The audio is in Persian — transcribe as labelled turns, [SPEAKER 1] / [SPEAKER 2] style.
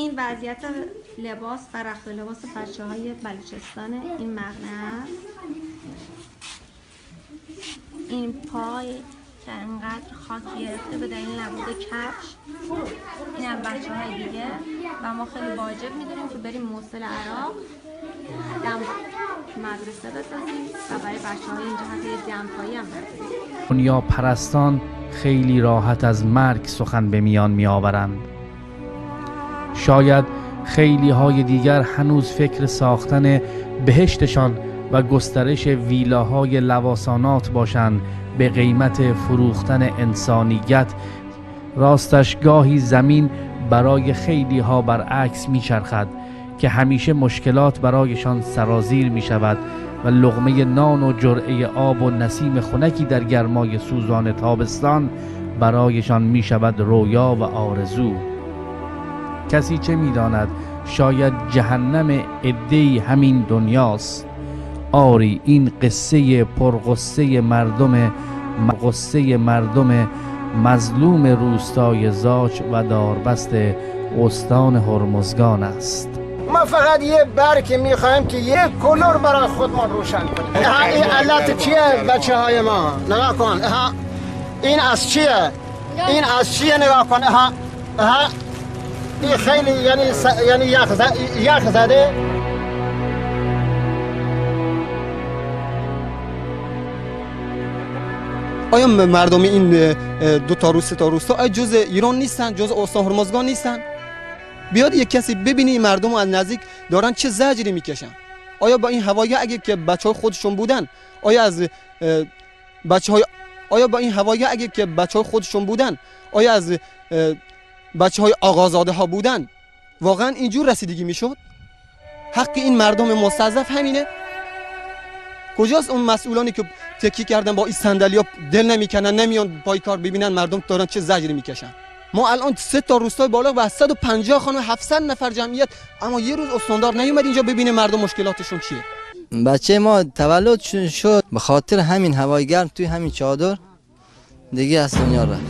[SPEAKER 1] این وضعیت لباس و رخت لباس بچه‌های بلوچستان این مقنعه. این پای که انقدر خاک گرفته به دلیل نبود کفش. این هم بچه‌های دیگه و ما خیلی واجب می‌دونیم که بریم موصل عراق دم مدرسه بسازیم و برای بچه‌های اینجا حتی یه دمپایی هم برداریم.
[SPEAKER 2] دنیا پرستان خیلی راحت از مرگ سخن به میان می آورند. شاید خیلی های دیگر هنوز فکر ساختن بهشتشان و گسترش ویلاهای لواسانات باشند به قیمت فروختن انسانیت. راستش گاهی زمین برای خیلی ها برعکس می چرخد که همیشه مشکلات برایشان سرازیر می شود و لقمه نان و جرعه آب و نسیم خنکی در گرمای سوزان تابستان برایشان می شود رویا و آرزو. کسی چه می داند شاید جهنم عده‌ای همین دنیاست. آری این قصه پرغصه مردم مظلوم روستای زاچ و داربست استان هرمزگان است.
[SPEAKER 3] ما فقط یه برگ میخوایم که یک کلر برای خودمان روشن کنیم. این علت چیه بچه های ما؟ نگاه کن. این از چیه؟ این از چیه نگاه کن. این خیلی یعنی یخ زده.
[SPEAKER 4] آیا مردم این دو تا روستا سه تا روستا آیا جز ایران نیستن؟ جز استان هرمزگان نیستن؟ بیاد یک کسی ببینه این مردم از نزدیک دارن چه زجری میکشن. آیا با این هوایی اگه که بچهای خودشون بودن، آیا از بچهای آقازاده ها بودن واقعا اینجور رسیدگی میشد؟ حق این مردم مستضعف همینه. کجاست اون مسئولانی که تکی کردن با این صندلی‌ها دل نمیکنن نمیان پای کار ببینن مردم دارن چه زجری میکشن؟ ما الان 3 تا روستای بالا و 150 خانه 700 نفر جمعیت، اما یه روز استاندار نیومد اینجا ببینه مردم مشکلاتشون چیه.
[SPEAKER 5] بچه ما تولد شد به خاطر همین هوای گرم توی همین چادر دیگه از دنیا رفت.